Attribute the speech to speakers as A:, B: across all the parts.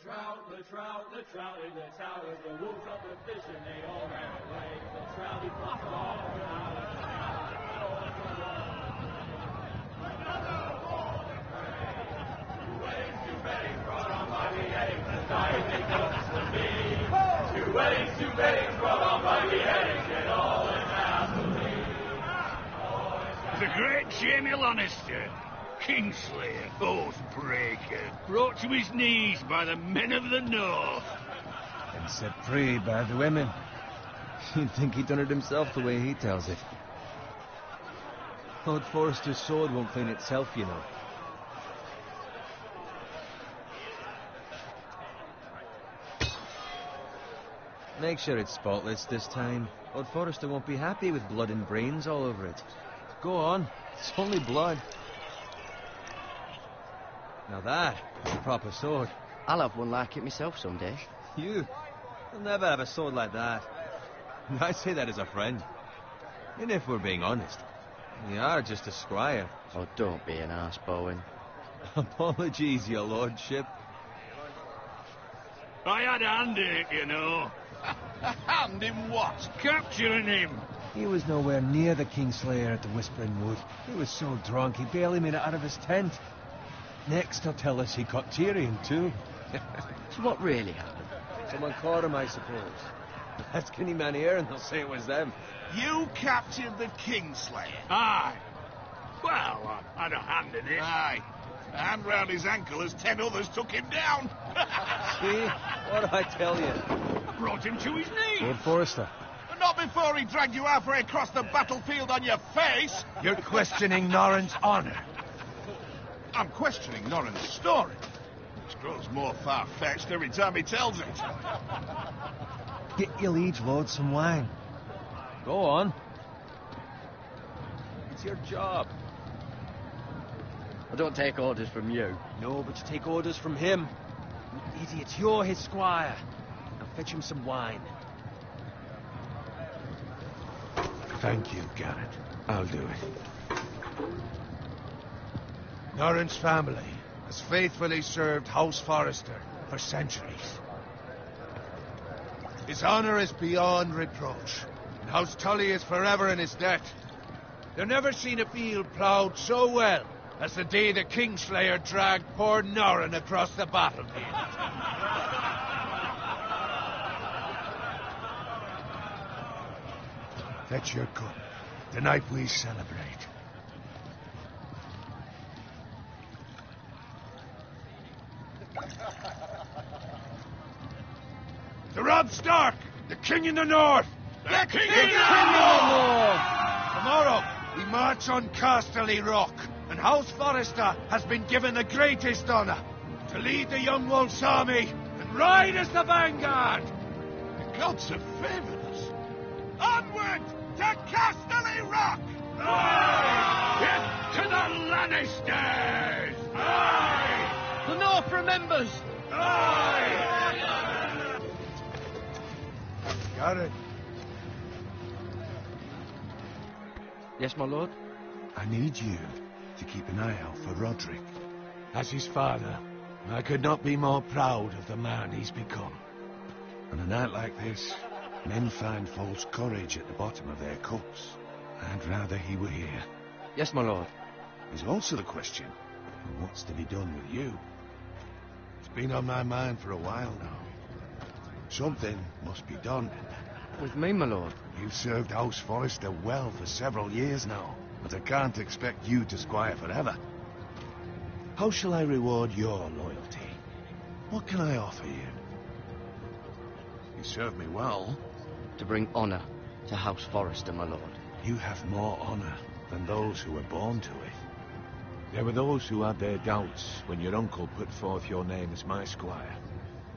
A: the trout in the towers, the wolves up the fish and they all ran away. The trout, he fought them all around the town. Another war to pray. Two weddings, two beddings brought on by beheadings, the dying they comes to me. Two weddings, two beddings brought on by beheadings, get all in happily.
B: The great Jamie Lannister, Kingslayer, Oathbreaker, brought to his knees by the men of the North.
C: And set free by the women. You'd think he'd done it himself the way he tells it. Lord Forrester's sword won't clean itself, you know. Make sure it's spotless this time. Lord Forrester won't be happy with blood and brains all over it. Go on, it's only blood. Now that is a proper sword.
D: I'll have one like it myself someday.
C: You'll never have a sword like that. And I say that as a friend. And if we're being honest, you are just a squire.
D: Oh, don't be an arse, Bowen.
C: Apologies, your lordship.
B: I had a hand in it, you know.
E: A hand in what?
B: Capturing him.
C: He was nowhere near the Kingslayer at the Whispering Wood. He was so drunk he barely made it out of his tent. Next he'll tell us he caught Tyrion too.
D: So what really happened?
C: Someone caught him, I suppose. Ask any man here and they'll say it was them.
E: You captured the Kingslayer?
B: Aye. Well, I had a hand in it.
E: Aye. A hand round his ankle as 10 others took him down.
C: See? What'd I tell you?
B: I brought him to his knees.
C: Lord Forrester.
E: But not before he dragged you halfway across the battlefield on your face.
C: You're questioning Norrin's honor.
E: I'm questioning Norrin's story, which grows more far-fetched every time he tells it.
C: Get your liege lord some wine. Go on. It's your job.
D: I don't take orders from you.
C: No, but you take orders from him. You idiot, you're his squire. Now fetch him some wine.
F: Thank you, Garrett. I'll do it. Norrin's family has faithfully served House Forrester for centuries. His honor is beyond reproach, and House Tully is forever in his debt. They've never seen a field ploughed so well as the day the Kingslayer dragged poor Norrin across the battlefield. Fetch your gun. Tonight we celebrate. To Robb Stark, the King in the North!
E: The King
F: in
E: the
F: North! Tomorrow, we march on Casterly Rock, and House Forrester has been given the greatest honor to lead the Young Wolf's army and ride as the vanguard!
E: The gods have favored us. Onward to Casterly Rock!
B: Aye! Get to the Lannisters!
D: Aye! The North remembers!
F: Aye! Garrett,
D: Yes, my lord?
F: I need you to keep an eye out for Roderick. As his father, I could not be more proud of the man he's become. On a night like this, men find false courage at the bottom of their cups. I'd rather he were here.
D: Yes, my lord.
F: There's also the question of what's to be done with you. It's been on my mind for a while now. Something must be done.
D: With me, my lord?
F: You've served House Forrester well for several years now, but I can't expect you to squire forever. How shall I reward your loyalty? What can I offer you? You serve me well.
D: To bring honor to House Forrester, my lord.
F: You have more honor than those who were born to it. There were those who had their doubts when your uncle put forth your name as my squire.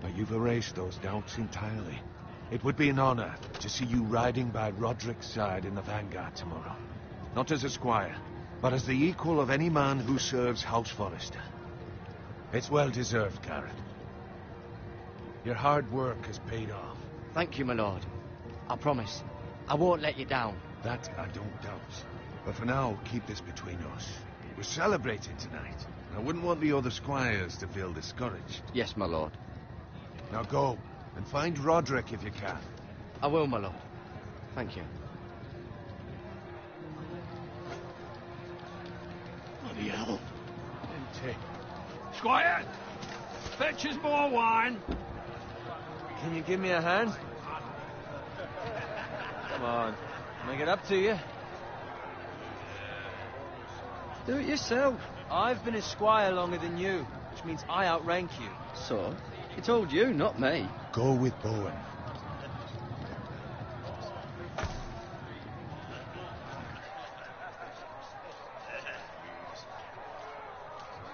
F: But you've erased those doubts entirely. It would be an honor to see you riding by Roderick's side in the vanguard tomorrow. Not as a squire, but as the equal of any man who serves House Forrester. It's well deserved, Garrett. Your hard work has paid off.
D: Thank you, my lord. I promise. I won't let you down.
F: That I don't doubt. But for now, keep this between us. We're celebrating tonight. I wouldn't want the other squires to feel discouraged.
D: Yes, my lord.
F: Now go, and find Roderick if you can.
D: I will, my lord. Thank you.
B: Bloody hell. Empty. Squire! Fetch us more wine.
C: Can you give me a hand? Come on. Make it up to you.
D: Do it yourself.
C: I've been a squire longer than you, which means I outrank you.
D: So? He told you, not me.
F: Go with Bowen.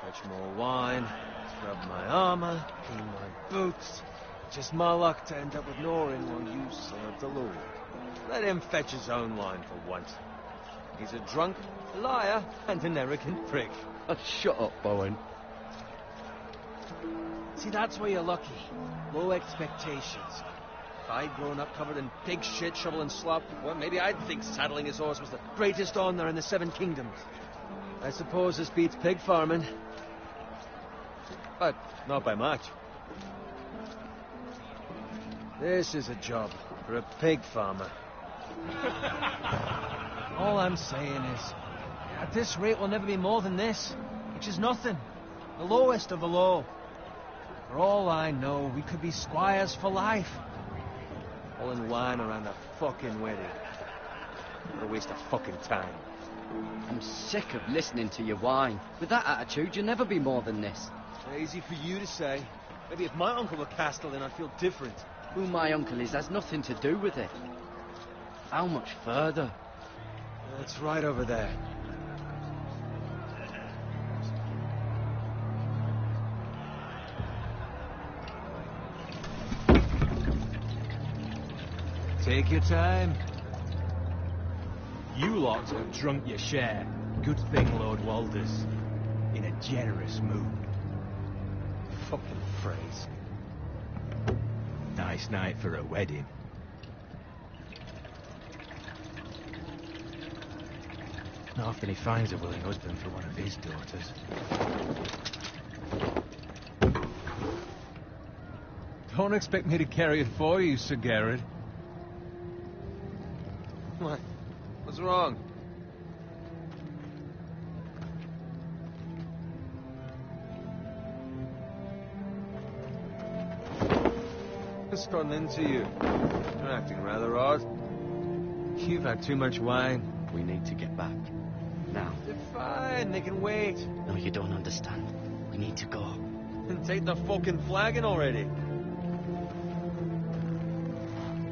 C: Fetch more wine, scrub my armor, clean my boots. Just my luck to end up with Norin while you serve the Lord. Let him fetch his own wine for once. He's a drunk, a liar, and an arrogant prick.
D: Oh, shut up, Bowen.
C: See, that's where you're lucky. Low expectations. If I'd grown up covered in pig shit, shovel and slop, well, maybe I'd think saddling his horse was the greatest honour in the Seven Kingdoms. I suppose this beats pig farming. But not by much. This is a job for a pig farmer. All I'm saying is, at this rate we'll never be more than this, which is nothing. The lowest of the low. For all I know, we could be squires for life. All in wine around a fucking wedding. What a waste of fucking time.
D: I'm sick of listening to your whine. With that attitude, you'll never be more than this.
C: Easy for you to say. Maybe if my uncle were Castellan, I'd feel different.
D: Who my uncle is has nothing to do with it. How much further?
C: It's right over there. Take your time.
G: You lot have drunk your share. Good thing Lord Walder's in a generous mood.
C: Fucking phrase.
G: Nice night for a wedding. Not often he finds a willing husband for one of his daughters.
C: Don't expect me to carry it for you, Sir Garrett. What? What's wrong? What's gotten into you? You're acting rather odd. You've had too much wine.
D: We need to get back. Now.
C: They're fine, they can wait.
D: No, you don't understand. We need to go.
C: And take the fucking flagon already.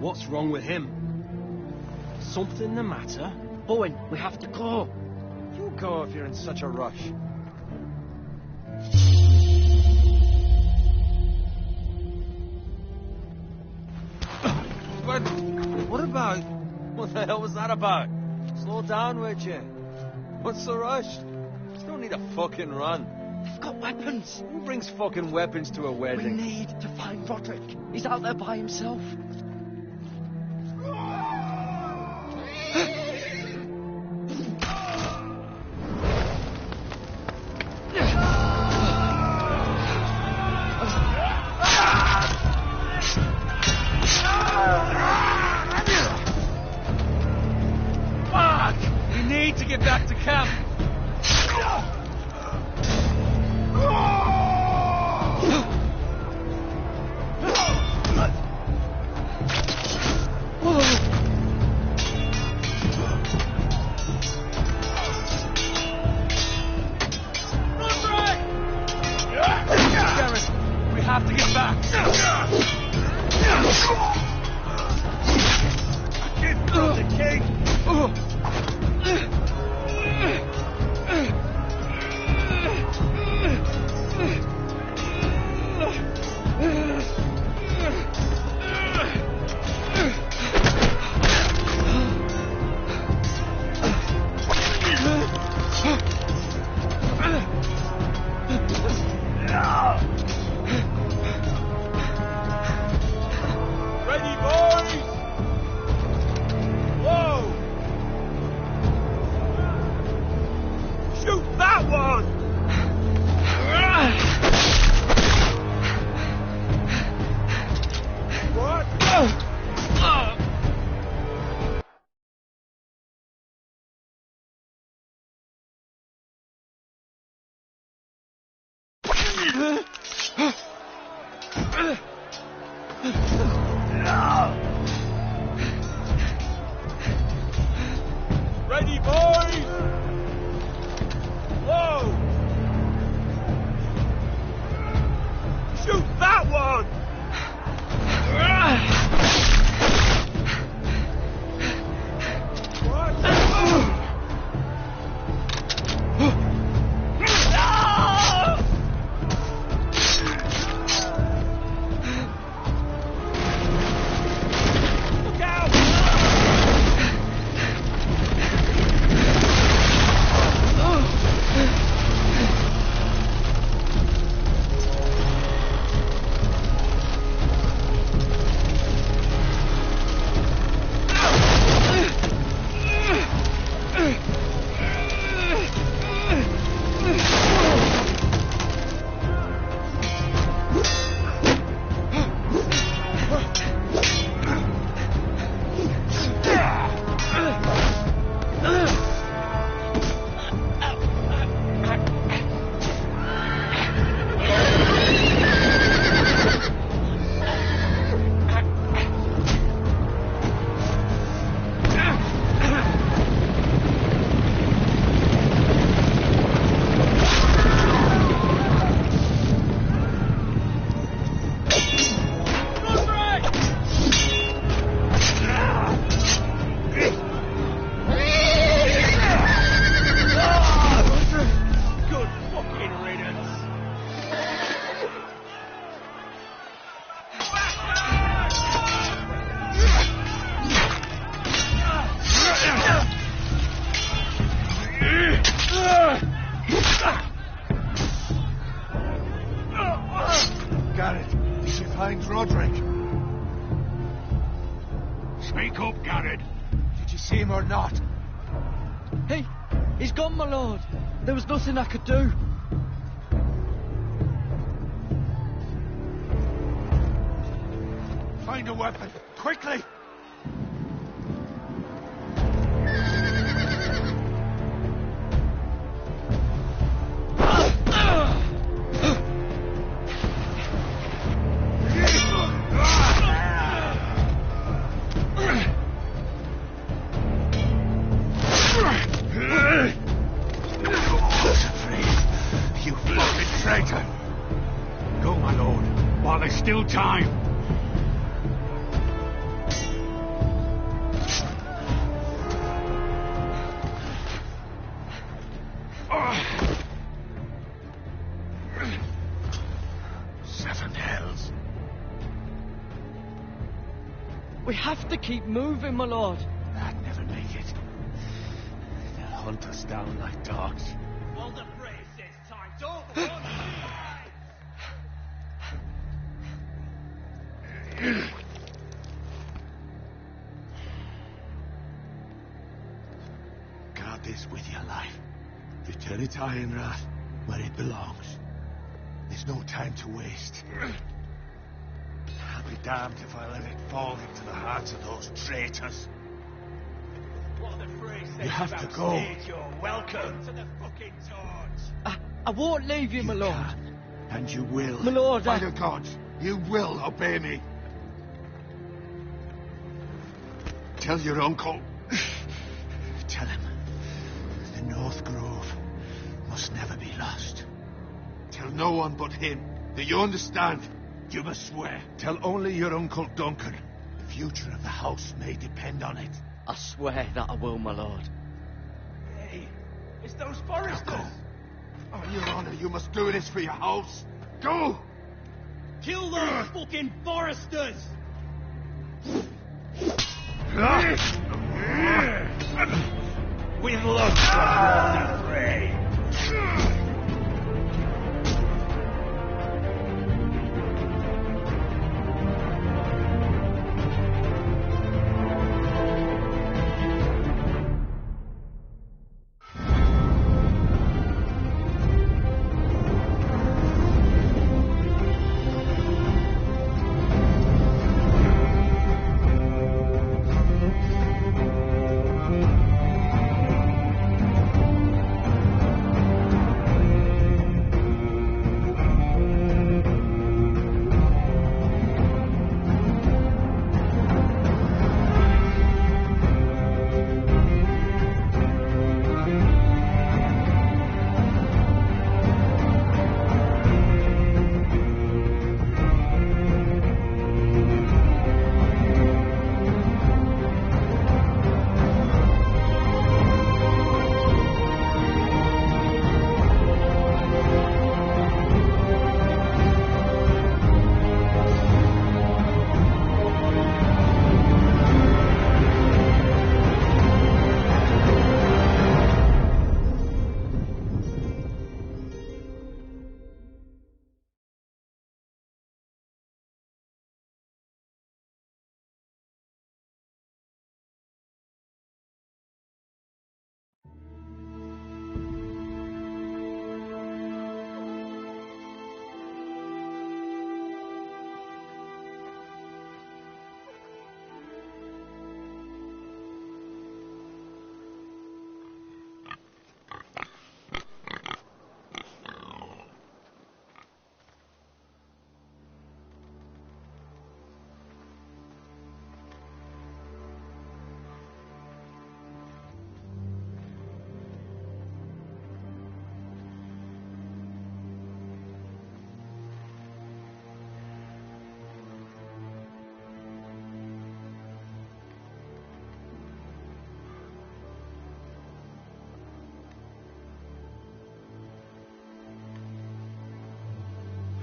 G: What's wrong with him? Something the matter?
D: Bowen, we have to go.
C: You go if you're in such a rush. But what about? What the hell was that about? Slow down, would you? What's the rush? You don't need a fucking run.
D: They've got weapons.
C: Who brings fucking weapons to a
D: We
C: wedding?
D: need to find Roderick. He's out there by himself.
C: Fuck! We need to get back to camp. Garrett, we have to get back. I can't kill the king.
G: Ready, boys! Whoa! Shoot that one!
F: Garrett, did you find Roderick?
B: Speak up, Garrett.
F: Did you see him or not?
D: He's gone, my lord. There was nothing I could do.
F: Find a weapon, quickly! You fucking traitor!
B: Go, my lord, while there's still time.
F: Seven hells.
D: We have to keep moving, my lord.
F: I'd never make it. They'll hunt us down like dogs.
G: Well, the phrase says time. Don't run.
F: Guard this with your life. Return it to Ironrath, where it belongs. There's no time to waste. I'll be damned if I let it fall into the hearts of those traitors.
G: What the phrase says
F: You have
G: about
F: to go.
G: stage, you're welcome to the fucking torch.
D: I won't leave you, my lord.
F: Can, and you will.
D: My lord,
F: By the gods, you will obey me. Tell your uncle. Tell him the North Grove must never be lost. Tell no one but him. Do you understand? You must swear. Tell only your Uncle Duncan. The future of the house may depend on it.
D: I swear that I will, my lord.
G: Hey, it's those foresters.
F: Go. On your honor, you must do this for your house. Go!
G: Kill those fucking foresters. With love from the prey.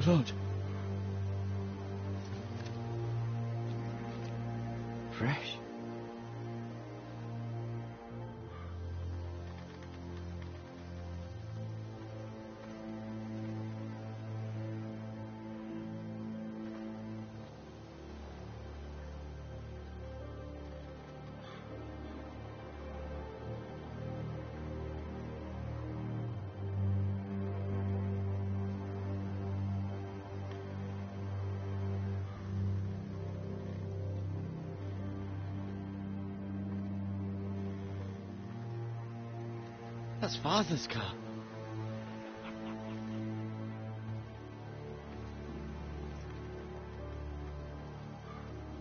C: Blood.
D: Fresh. That's Father's car.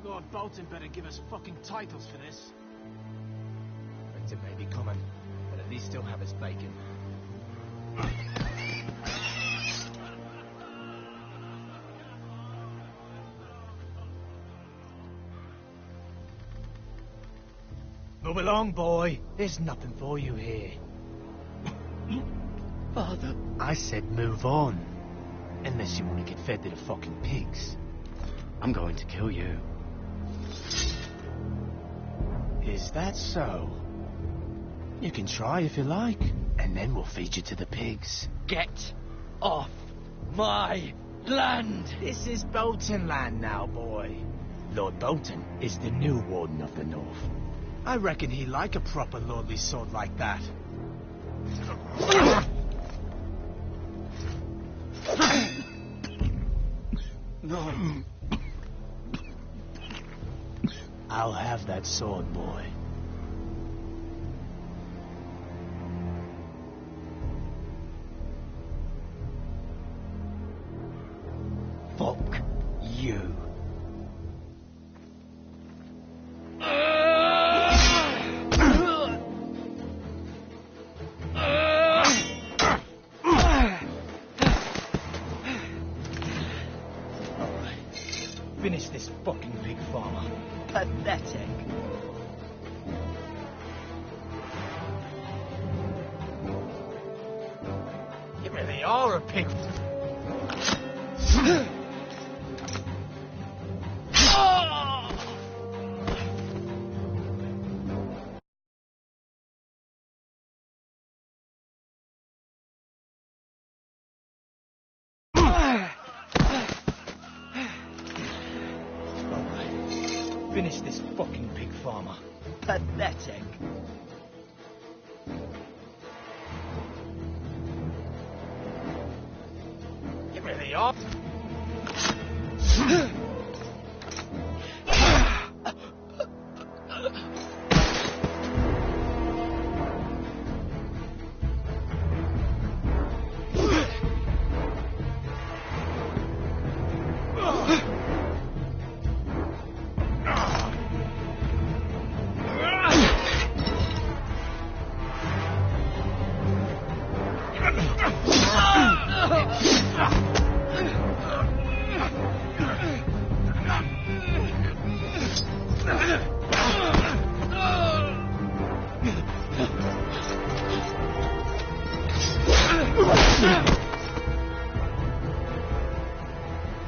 C: Lord Bolton better give us fucking titles for this. Winter may be coming, but at least he'll have his bacon. Move along, boy. There's nothing for you here.
D: Father.
C: I said move on. Unless you want to get fed to the fucking pigs.
D: I'm going to kill you.
C: Is that so? You can try if you like, and then we'll feed you to the pigs.
D: Get off my land!
C: This is Bolton land now, boy. Lord Bolton is the new Warden of the North. I reckon he like a proper lordly sword like that.
D: No.
C: I'll have that sword, boy.
D: Fuck you.
C: Finish this fucking pig farmer.
D: Pathetic.
C: You really are a pig. Finish this fucking pig farmer.
D: Pathetic.
C: You really are.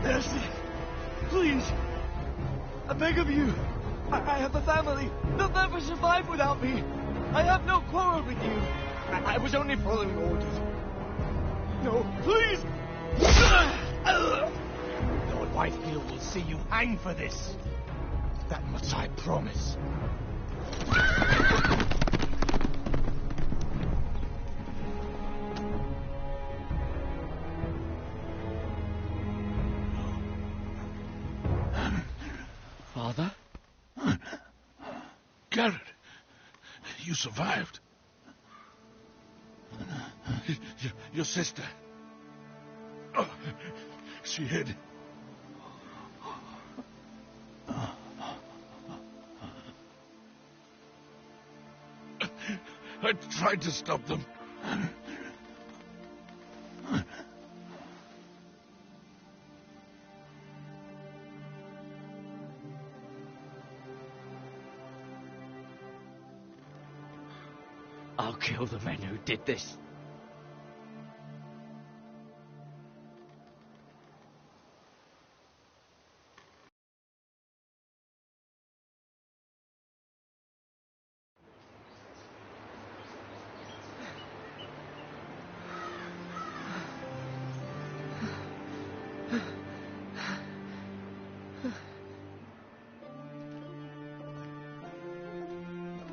H: Nancy, please. I beg of you. I have a family. They'll never survive without me. I have no quarrel with you. I was only following orders. No, please.
C: Lord Whitefield will see you hang for this. That much I promise.
D: Father?
E: Garrett, you survived. Your sister. Oh, she hid. I tried to stop them.
D: I'll kill the men who did this.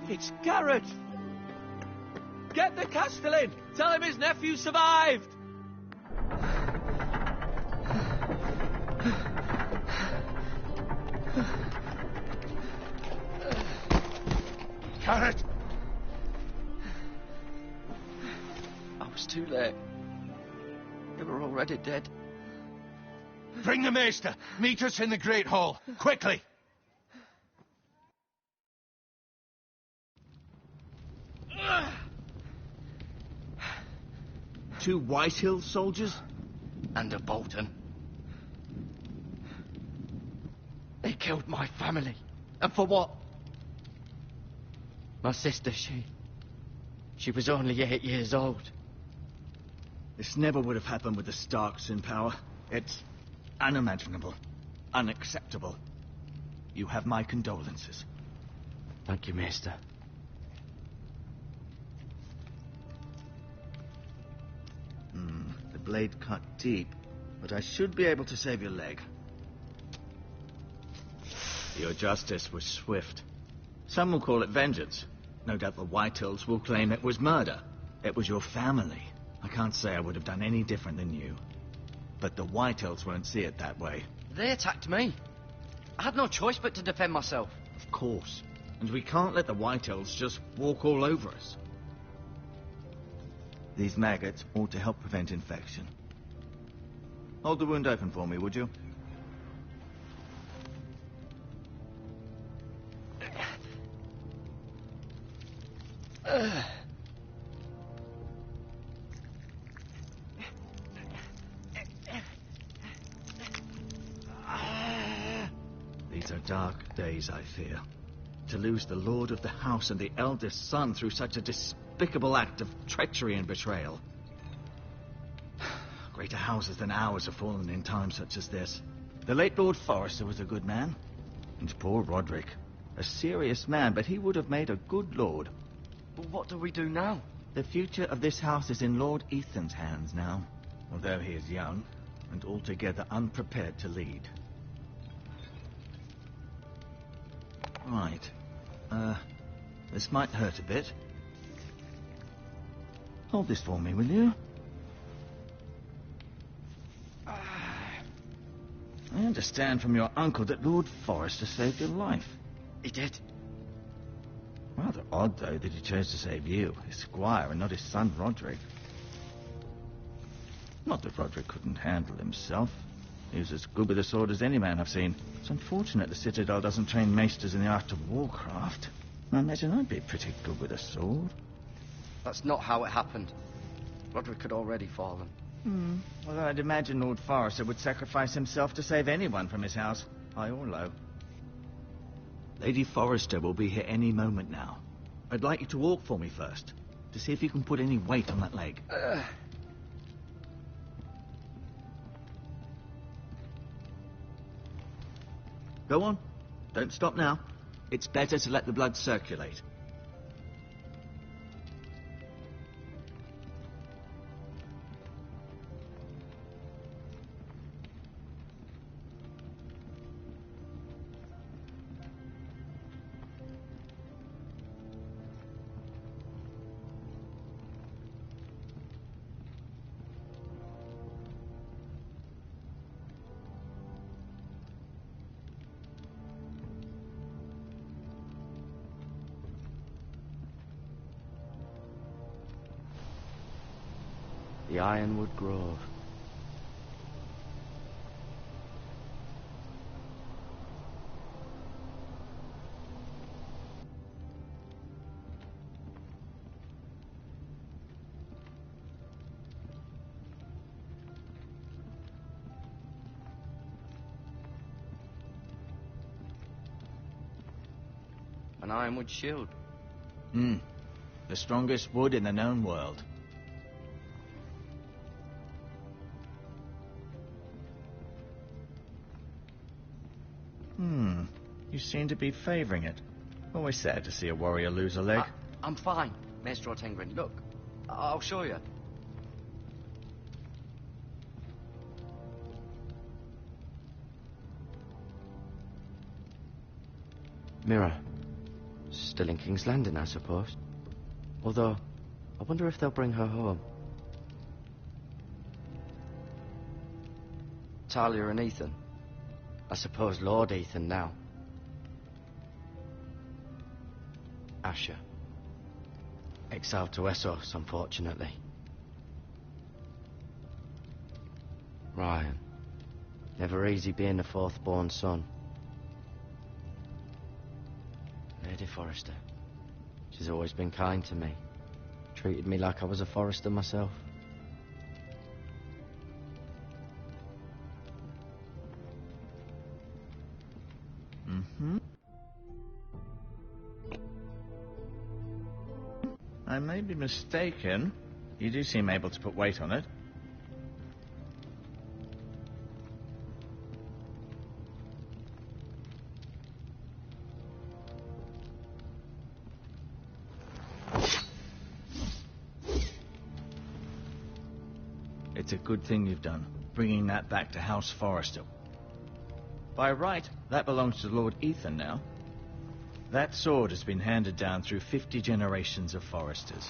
H: It's Garrett! Get the Castellan! Tell him his nephew survived!
E: Garrett!
D: I was too late. They were already dead.
E: Bring the Maester. Meet us in the Great Hall. Quickly!
H: Two Whitehill soldiers?
D: And a Bolton. They killed my family. And for what? My sister, she was only 8 years old.
H: This never would have happened with the Starks in power. It's unimaginable. Unacceptable. You have my condolences.
D: Thank you, Maester.
H: The blade cut deep, but I should be able to save your leg. Your justice was swift. Some will call it vengeance. No doubt the Whitehills will claim it was murder. It was your family. I can't say I would have done any different than you. But the Whitehills won't see it that way.
D: They attacked me. I had no choice but to defend myself.
H: Of course. And we can't let the Whitehills just walk all over us. These maggots ought to help prevent infection. Hold the wound open for me, would you? These are dark days, I fear. To lose the lord of the house and the eldest son through such a despicable act of treachery and betrayal. Greater houses than ours have fallen in times such as this. The late Lord Forrester was a good man. And poor Roderick. A serious man, but he would have made a good lord.
D: But what do we do now?
H: The future of this house is in Lord Ethan's hands now. Although he is young, and altogether unprepared to lead. Right. This might hurt a bit. Hold this for me, will you? I understand from your uncle that Lord Forrester saved your life.
D: He did.
H: Rather odd, though, that he chose to save you, his squire, and not his son Roderick. Not that Roderick couldn't handle himself. He was as good with a sword as any man I've seen. It's unfortunate the Citadel doesn't train maesters in the art of warcraft. I imagine I'd be pretty good with a sword.
D: That's not how it happened. Roderick had already fallen.
H: Well, I'd imagine Lord Forrester would sacrifice himself to save anyone from his house, high or low. Lady Forrester will be here any moment now. I'd like you to walk for me first, to see if you can put any weight on that leg. Go on. Don't stop now. It's better to let the blood circulate.
D: The Ironwood Grove. An ironwood shield.
H: The strongest wood in the known world. You seem to be favoring it. Always sad to see a warrior lose a leg.
D: I'm fine, Maester Otengrin. Look, I'll show you. Mirror, still in King's Landing, I suppose. Although, I wonder if they'll bring her home. Talia and Ethan. I suppose Lord Ethan now. Asher. Exiled to Essos, unfortunately. Ryan. Never easy being the fourth-born son. Lady Forrester. She's always been kind to me. Treated me like I was a Forrester myself.
I: I may be mistaken. You do seem able to put weight on it. It's a good thing you've done, bringing that back to House Forrester. By right, that belongs to Lord Ethan now. That sword has been handed down through 50 generations of Forresters.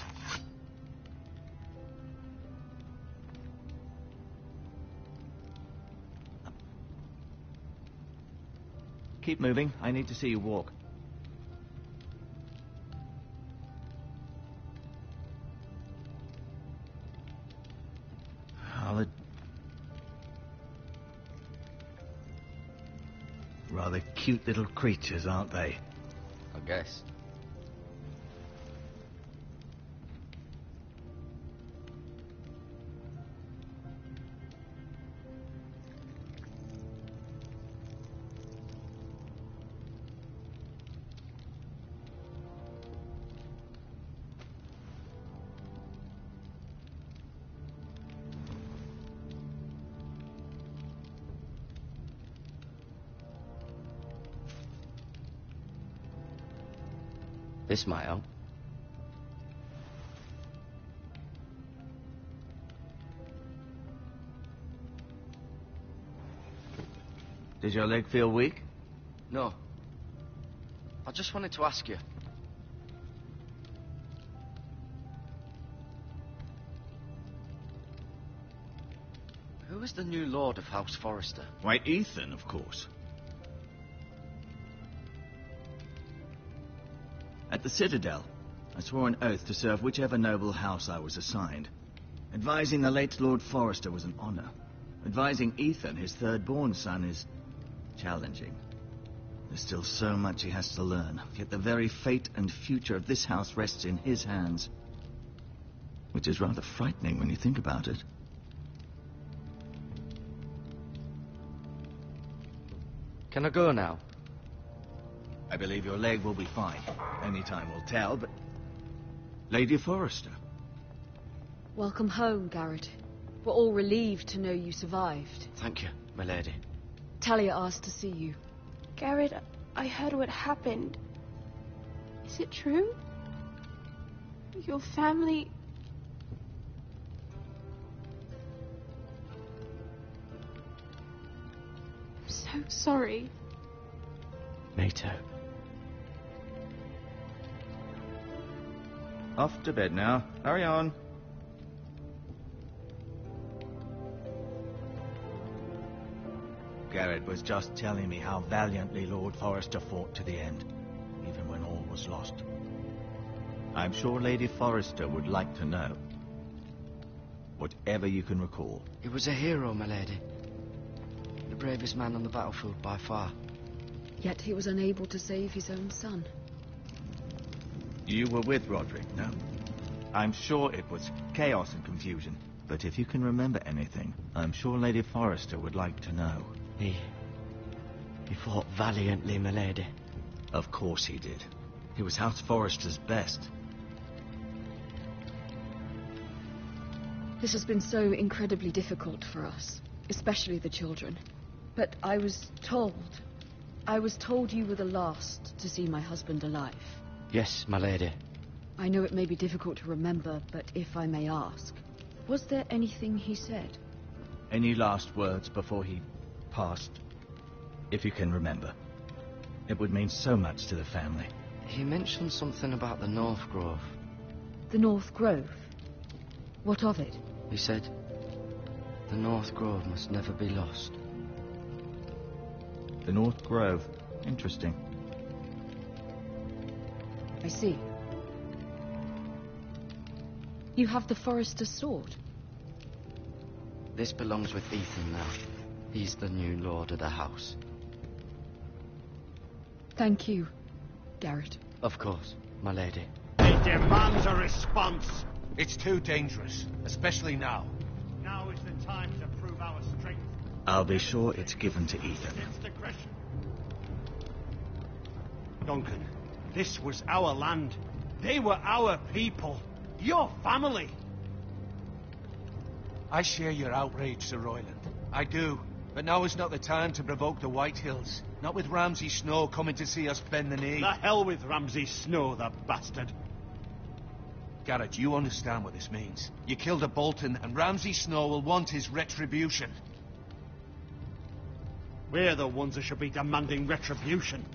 I: Keep moving. I need to see you walk. Rather cute little creatures, aren't they?
D: I guess. This might help.
I: Did your leg feel weak?
D: No. I just wanted to ask you. Who is the new Lord of House Forrester?
I: Why, Ethan, of course. At the Citadel, I swore an oath to serve whichever noble house I was assigned. Advising the late Lord Forrester was an honor. Advising Ethan, his third-born son, is challenging. There's still so much he has to learn, yet the very fate and future of this house rests in his hands. Which is rather frightening when you think about it.
D: Can I go now?
I: I believe your leg will be fine. Only time will tell, but... Lady Forrester.
J: Welcome home, Garrett. We're all relieved to know you survived.
D: Thank you, my lady.
J: Talia asked to see you.
K: Garrett, I heard what happened. Is it true? Your family... I'm so sorry.
D: Me too.
I: Off to bed now. Hurry on. Garrett was just telling me how valiantly Lord Forrester fought to the end, even when all was lost. I'm sure Lady Forrester would like to know. Whatever you can recall.
D: He was a hero, my lady. The bravest man on the battlefield by far.
J: Yet he was unable to save his own son.
I: You were with Roderick, no? I'm sure it was chaos and confusion. But if you can remember anything, I'm sure Lady Forrester would like to know.
D: He fought valiantly, my lady.
I: Of course he did. He was House Forrester's best.
J: This has been so incredibly difficult for us, especially the children. But I was told you were the last to see my husband alive.
D: Yes, my lady.
J: I know it may be difficult to remember, but if I may ask, was there anything he said?
I: Any last words before he passed? If you can remember. It would mean so much to the family.
D: He mentioned something about the North Grove.
J: The North Grove? What of it?
D: He said, the North Grove must never be lost.
I: The North Grove. Interesting.
J: I see. You have the Forester's sword.
D: This belongs with Ethan now. He's the new lord of the house.
J: Thank you, Garrett.
D: Of course, my lady.
L: It demands a response.
C: It's too dangerous, especially now.
L: Now is the time to prove our strength.
I: I'll be sure it's given to Ethan.
L: Against aggression. Duncan, this was our land. They were our people. Your family.
C: I share your outrage, Sir Royland. I do. But now is not the time to provoke the White Hills. Not with Ramsay Snow coming to see us bend the knee.
L: The hell with Ramsay Snow, the bastard.
C: Garrett, you understand what this means. You killed a Bolton, and Ramsay Snow will want his retribution.
L: We're the ones that should be demanding retribution.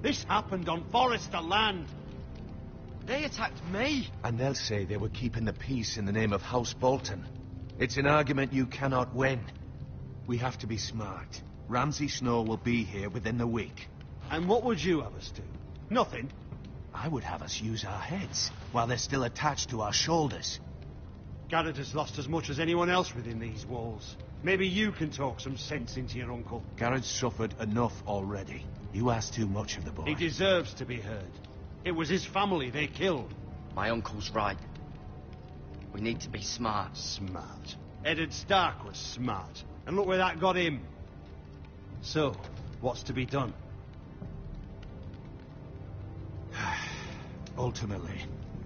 L: This happened on Forester land.
C: They attacked me! And they'll say they were keeping the peace in the name of House Bolton. It's an argument you cannot win. We have to be smart. Ramsay Snow will be here within the week.
L: And what would you have us do? Nothing.
C: I would have us use our heads, while they're still attached to our shoulders.
L: Garrett has lost as much as anyone else within these walls. Maybe you can talk some sense into your uncle.
C: Garrett's suffered enough already. You ask too much of the boy.
L: He deserves to be heard. It was his family they killed.
D: My uncle's right. We need to be smart.
L: Smart. Eddard Stark was smart. And look where that got him. So, what's to be done?
C: Ultimately,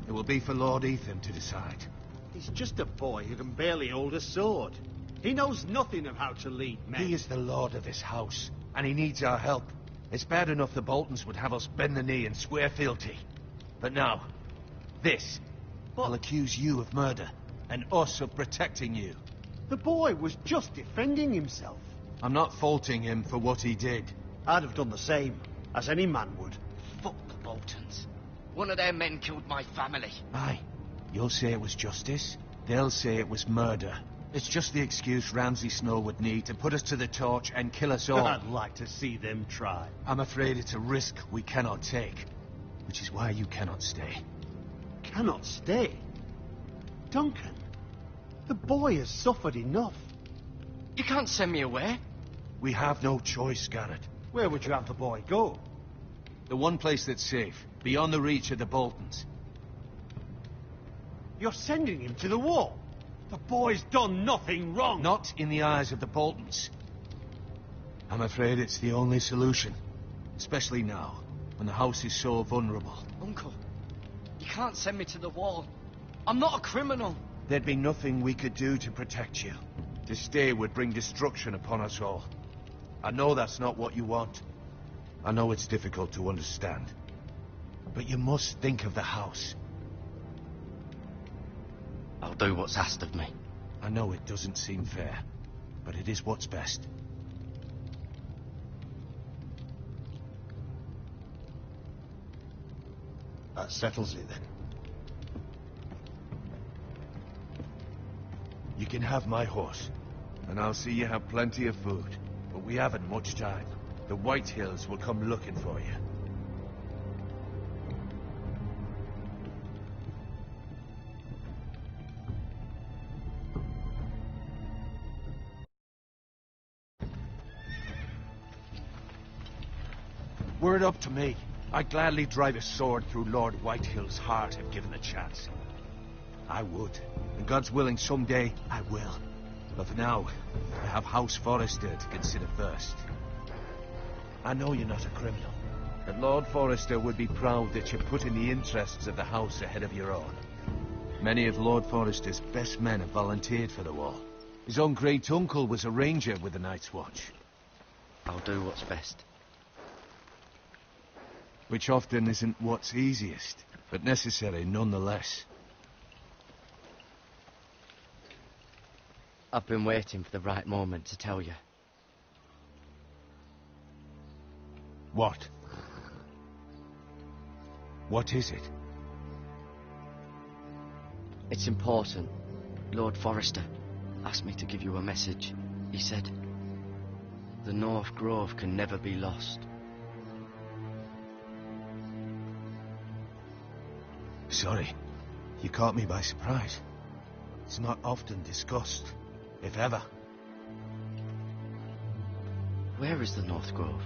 C: it will be for Lord Ethan to decide.
L: He's just a boy who can barely hold a sword. He knows nothing of how to lead men.
C: He is the lord of this house, and he needs our help. It's bad enough the Boltons would have us bend the knee and swear fealty. But now, this. I'll accuse you of murder, and us of protecting you.
L: The boy was just defending himself.
C: I'm not faulting him for what he did.
L: I'd have done the same, as any man would.
D: Fuck the Boltons. One of their men killed my family.
C: Aye. You'll say it was justice. They'll say it was murder. It's just the excuse Ramsay Snow would need to put us to the torch and kill us all.
L: I'd like to see them try.
C: I'm afraid it's a risk we cannot take. Which is why you cannot stay.
L: Cannot stay? Duncan, the boy has suffered enough.
D: You can't send me away.
C: We have no choice, Garrett.
L: Where would you have the boy go?
C: The one place that's safe, beyond the reach of the Boltons.
L: You're sending him to the wall? The boy's done nothing wrong.
C: Not in the eyes of the Boltons. I'm afraid it's the only solution. Especially now, when the house is so vulnerable.
D: Uncle, you can't send me to the wall. I'm not a criminal.
C: There'd be nothing we could do to protect you. To stay would bring destruction upon us all. I know that's not what you want. I know it's difficult to understand. But you must think of the house.
D: I'll do what's asked of me.
C: I know it doesn't seem fair, but it is what's best.
L: That settles it, then.
C: You can have my horse, and I'll see you have plenty of food. But we haven't much time. The White Hills will come looking for you. Were it up to me, I'd gladly drive a sword through Lord Whitehill's heart if given the chance. I would. And God's willing, someday I will. But for now, I have House Forester to consider first. I know you're not a criminal, but Lord Forester would be proud that you're putting the interests of the house ahead of your own. Many of Lord Forester's best men have volunteered for the war. His own great-uncle was a ranger with the Night's Watch.
D: I'll do what's best.
C: Which often isn't what's easiest, but necessary nonetheless.
D: I've been waiting for the right moment to tell you.
C: What?
F: What is it?
D: It's important. Lord Forrester asked me to give you a message. He said, the North Grove can never be lost.
F: Sorry, you caught me by surprise. It's not often discussed, if ever.
D: Where is the North Grove?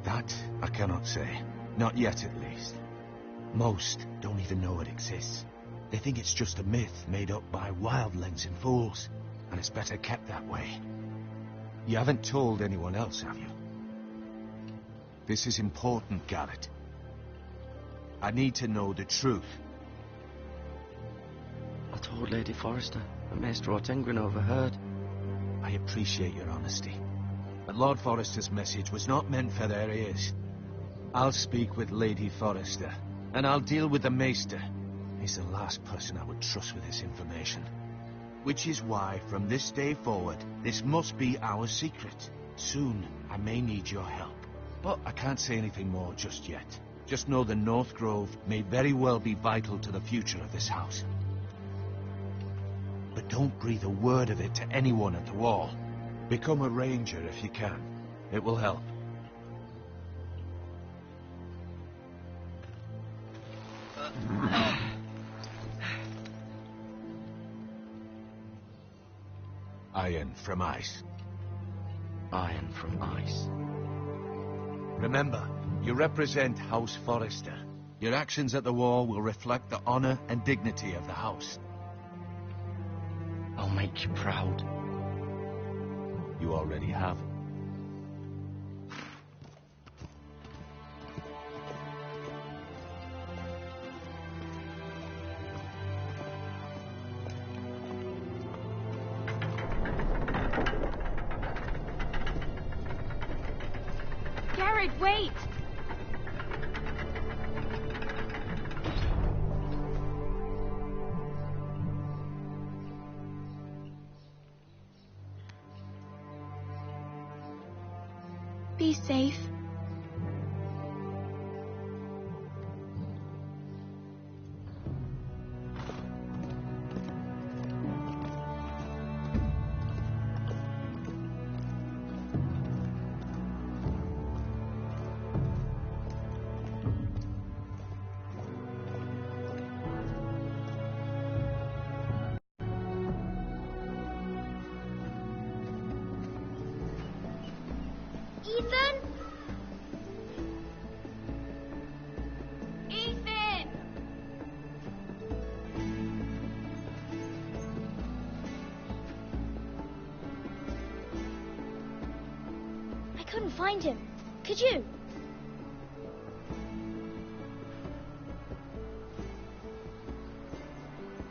F: That I cannot say. Not yet, at least. Most don't even know it exists. They think it's just a myth made up by wildlings and fools, and it's better kept that way. You haven't told anyone else, have you? This is important, Garrett. I need to know the truth.
D: I told Lady Forrester, but Maester Ortengren overheard.
F: I appreciate your honesty, but Lord Forrester's message was not meant for their ears. I'll speak with Lady Forrester, and I'll deal with the Maester. He's the last person I would trust with this information. Which is why, from this day forward, this must be our secret. Soon, I may need your help. But I can't say anything more just yet. Just know the North Grove may very well be vital to the future of this house. But don't breathe a word of it to anyone at the Wall. Become a ranger if you can. It will help. Iron from ice.
D: Iron from ice.
F: Remember, you represent House Forrester. Your actions at the Wall will reflect the honor and dignity of the house.
D: I'll make you proud.
F: You already have.
K: Garrett, wait! Be safe.
M: Ethan?
K: Ethan!
M: I couldn't find him. Could you?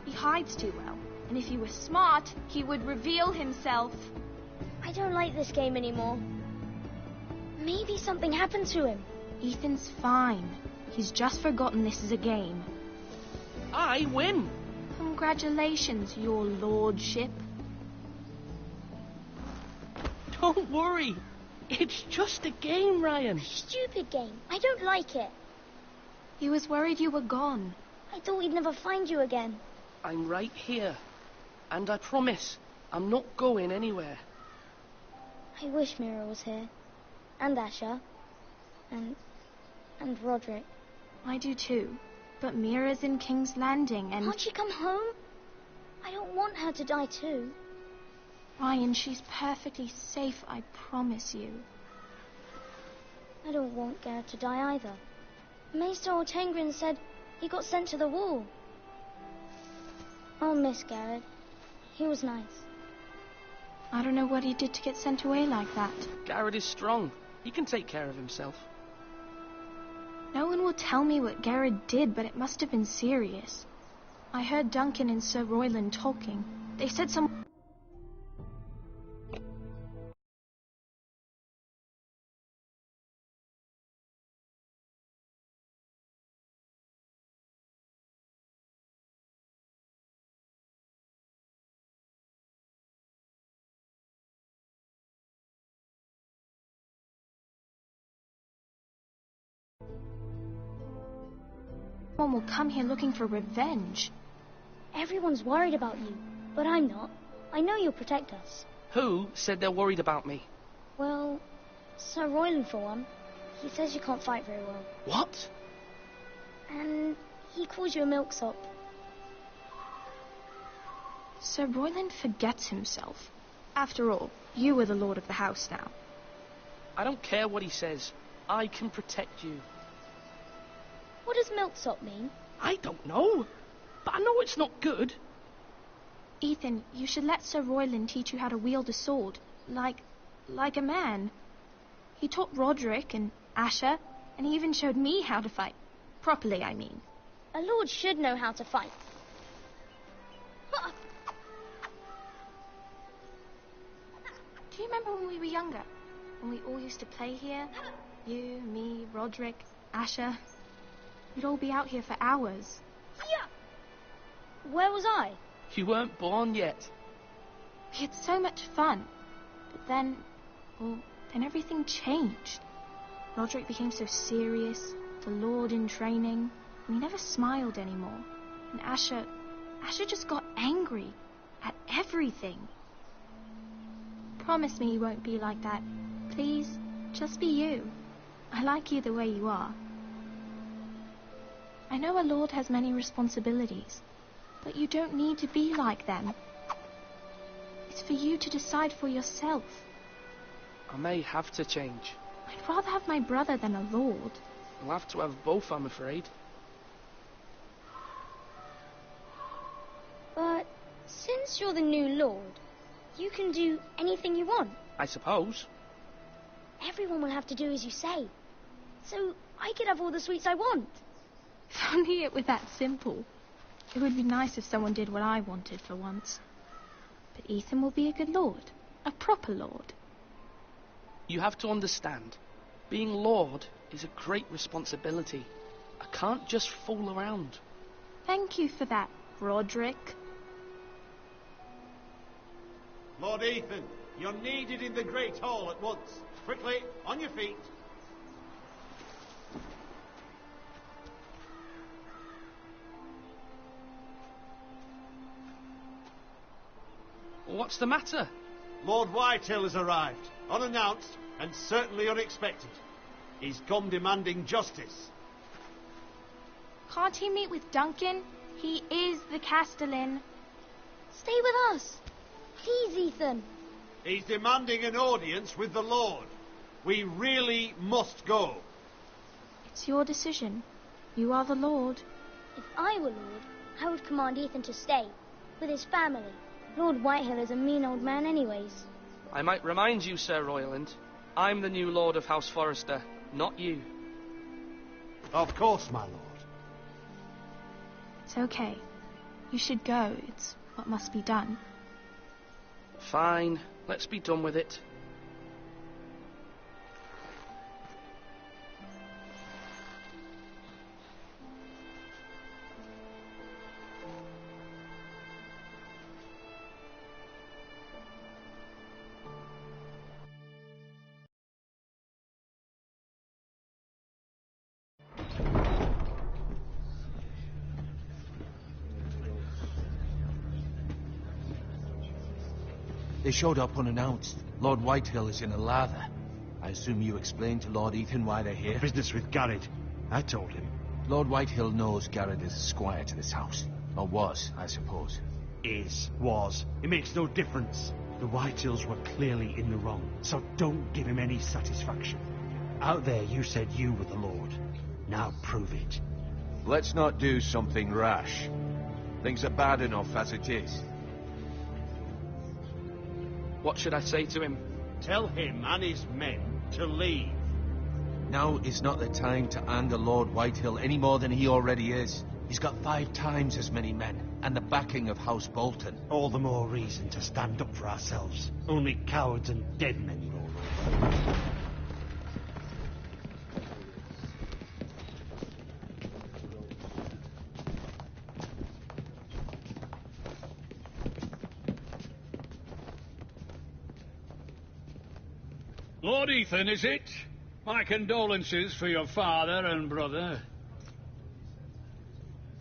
K: He hides too well, and if he was smart, he would reveal himself.
M: I don't like this game anymore. Maybe something happened to him.
K: Ethan's fine. He's just forgotten this is a game.
N: I win.
K: Congratulations, your lordship.
N: Don't worry. It's just a game, Ryan.
M: Stupid game. I don't like it.
K: He was worried you were gone.
M: I thought we'd never find you again.
N: I'm right here. And I promise, I'm not going anywhere.
M: I wish Mira was here. And Asher. And Roderick.
K: I do too. But Mira's in King's Landing and...
M: Can't she come home? I don't want her to die too.
K: Ryan, she's perfectly safe, I promise you.
M: I don't want Garrett to die either. Maester Ortengren said he got sent to the Wall. I'll miss Garrett. He was nice.
K: I don't know what he did to get sent away like that.
N: Garrett is strong. He can take care of himself.
K: No one will tell me what Garrett did, but it must have been serious. I heard Duncan and Sir Royland talking. They said some... everyone will come here looking for revenge.
M: Everyone's worried about you, but I'm not. I know you'll protect us.
N: Who said they're worried about me?
M: Well, Sir Royland for one. He says you can't fight very well.
N: What?
M: And he calls you a milksop.
K: Sir Royland forgets himself. After all, you are the lord of the house now.
N: I don't care what he says. I can protect you.
M: What does milksop mean?
N: I don't know. But I know it's not good.
K: Ethan, you should let Sir Royland teach you how to wield a sword. Like a man. He taught Roderick and Asher, and he even showed me how to fight. Properly, I mean.
M: A lord should know how to fight.
K: Do you remember when we were younger? When we all used to play here? You, me, Roderick, Asher. We'd all be out here for hours.
M: Yeah. Where was I?
N: You weren't born yet.
K: We had so much fun. But then everything changed. Roderick became so serious, the lord in training, and he never smiled anymore. And Asher just got angry at everything. Promise me you won't be like that. Please, just be you. I like you the way you are. I know a lord has many responsibilities, but you don't need to be like them. It's for you to decide for yourself.
N: I may have to change.
K: I'd rather have my brother than a lord.
N: I'll have to have both, I'm afraid.
M: But since you're the new lord, you can do anything you want.
N: I suppose.
M: Everyone will have to do as you say. So I could have all the sweets I want.
K: If only it were that simple. It would be nice if someone did what I wanted for once. But Ethan will be a good lord. A proper lord.
N: You have to understand. Being lord is a great responsibility. I can't just fool around.
K: Thank you for that, Roderick.
L: Lord Ethan, you're needed in the Great Hall at once. Quickly, on your feet.
N: What's the matter?
L: Lord Whitehill has arrived, unannounced and certainly unexpected. He's come demanding justice.
K: Can't he meet with Duncan? He is the Castellan.
M: Stay with us. Please, Ethan.
L: He's demanding an audience with the Lord. We really must go.
K: It's your decision. You are the Lord.
M: If I were Lord, I would command Ethan to stay, with his family. Lord Whitehill is a mean old man anyways.
N: I might remind you, Sir Royland, I'm the new Lord of House Forrester, not you.
L: Of course, my lord.
K: It's okay. You should go. It's what must be done.
N: Fine, let's be done with it.
C: They showed up unannounced. Lord Whitehill is in a lather. I assume you explained to Lord Ethan why they're here?
L: Business with Garrett. I told him.
C: Lord Whitehill knows Garrett is a squire to this house. Or was, I suppose.
L: Was. It makes no difference. The Whitehills were clearly in the wrong, so don't give him any satisfaction. Out there you said you were the Lord. Now prove it.
F: Let's not do something rash. Things are bad enough as it is.
N: What should I say to him?
L: Tell him and his men to leave.
C: Now is not the time to anger Lord Whitehill any more than he already is. He's got 5 times as many men, and the backing of House Bolton.
L: All the more reason to stand up for ourselves. Only cowards and dead men roll over.
B: Lord Ethan, is it? My condolences for your father and brother.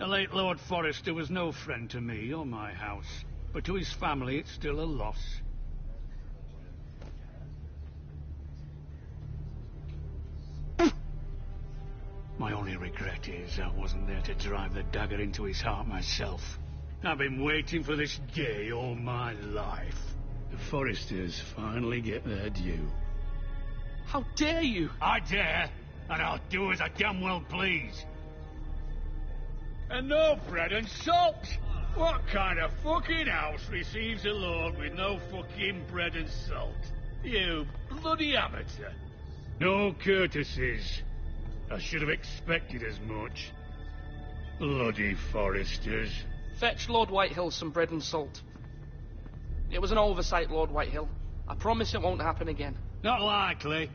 B: The late Lord Forrester was no friend to me or my house, but to his family it's still a loss. My only regret is I wasn't there to drive the dagger into his heart myself. I've been waiting for this day all my life. The Forresters finally get their due.
N: How dare you?
B: I dare, and I'll do as I damn well please. And no bread and salt! What kind of fucking house receives a lord with no fucking bread and salt? You bloody amateur. No courtesies. I should have expected as much. Bloody Forresters.
N: Fetch Lord Whitehill some bread and salt. It was an oversight, Lord Whitehill. I promise it won't happen again.
B: Not likely.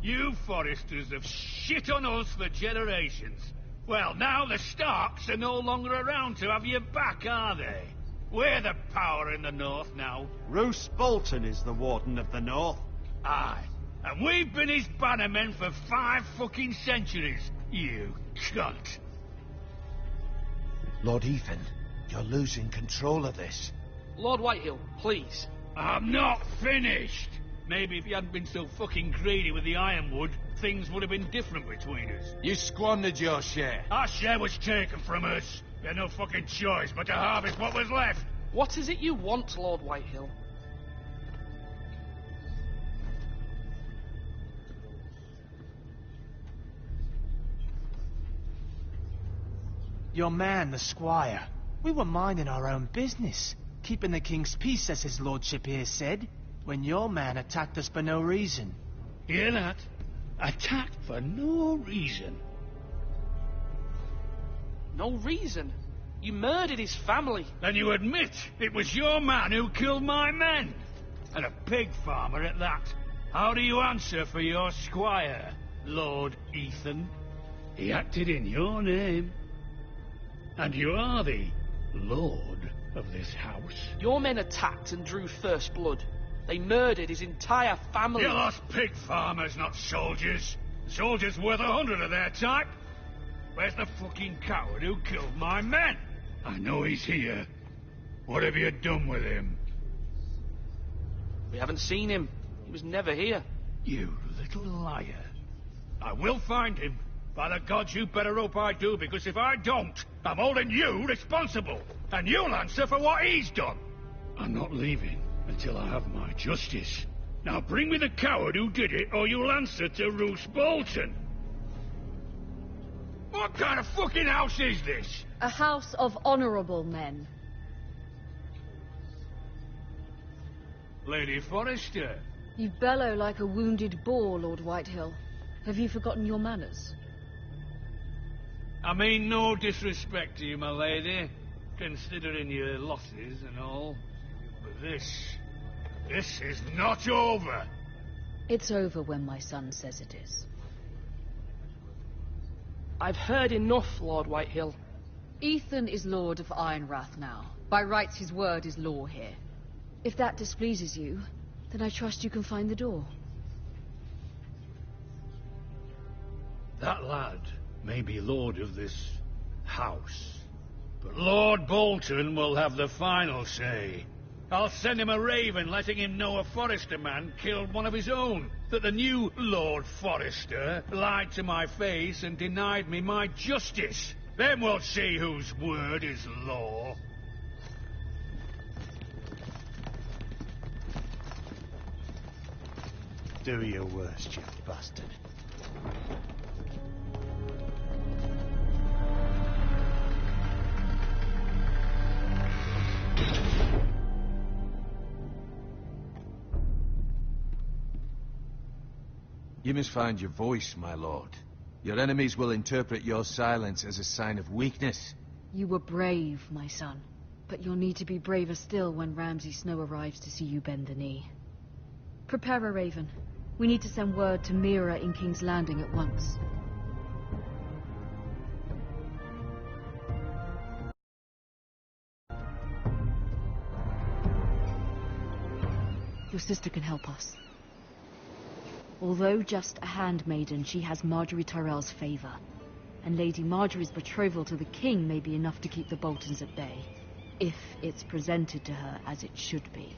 B: You Forresters have shit on us for generations. Well, now the Starks are no longer around to have your back, are they? We're the power in the north now.
L: Roose Bolton is the Warden of the North.
B: Aye. And we've been his bannermen for 5 fucking centuries. You cunt.
F: Lord Ethan, you're losing control of this.
N: Lord Whitehill, please.
B: I'm not finished. Maybe if you hadn't been so fucking greedy with the ironwood, things would have been different between us.
F: You squandered your share.
B: Our share was taken from us. We had no fucking choice but to harvest what was left.
N: What is it you want, Lord Whitehill?
C: Your man, the squire. We were minding our own business, keeping the king's peace, as his lordship here said, when your man attacked us for no reason.
B: Hear that? Attacked for no reason.
N: No reason? You murdered his family.
B: Then you admit it was your man who killed my men. And a pig farmer at that. How do you answer for your squire, Lord Ethan? He acted in your name. And you are the lord of this house.
N: Your men attacked and drew first blood. They murdered his entire family.
B: You lost pig farmers, not soldiers. Soldiers worth 100 of their type. Where's the fucking coward who killed my men? I know he's here. What have you done with him?
N: We haven't seen him. He was never here.
B: You little liar. I will find him. By the gods, you better hope I do, because if I don't, I'm holding you responsible. And you'll answer for what he's done. I'm not leaving until I have my justice. Now bring me the coward who did it, or you'll answer to Roose Bolton. What kind of fucking house is this?
J: A house of honourable men.
B: Lady Forrester.
J: You bellow like a wounded boar, Lord Whitehill. Have you forgotten your manners?
B: I mean no disrespect to you, my lady, considering your losses and all. But this is not over.
J: It's over when my son says it is.
N: I've heard enough, Lord Whitehill.
J: Ethan is Lord of Ironrath now. By rights, his word is law here. If that displeases you, then I trust you can find the door.
B: That lad may be lord of this house, but Lord Bolton will have the final say. I'll send him a raven letting him know a Forrester man killed one of his own, that the new Lord Forrester lied to my face and denied me my justice. Then we'll see whose word is law.
L: Do your worst, you bastard.
F: You must find your voice, my lord. Your enemies will interpret your silence as a sign of weakness.
J: You were brave, my son. But you'll need to be braver still when Ramsay Snow arrives to see you bend the knee. Prepare a raven. We need to send word to Mira in King's Landing at once. Your sister can help us. Although just a handmaiden, she has Marjorie Tyrell's favor. and Lady Marjorie's betrothal to the king may be enough to keep the Boltons at bay, if it's presented to her as it should be.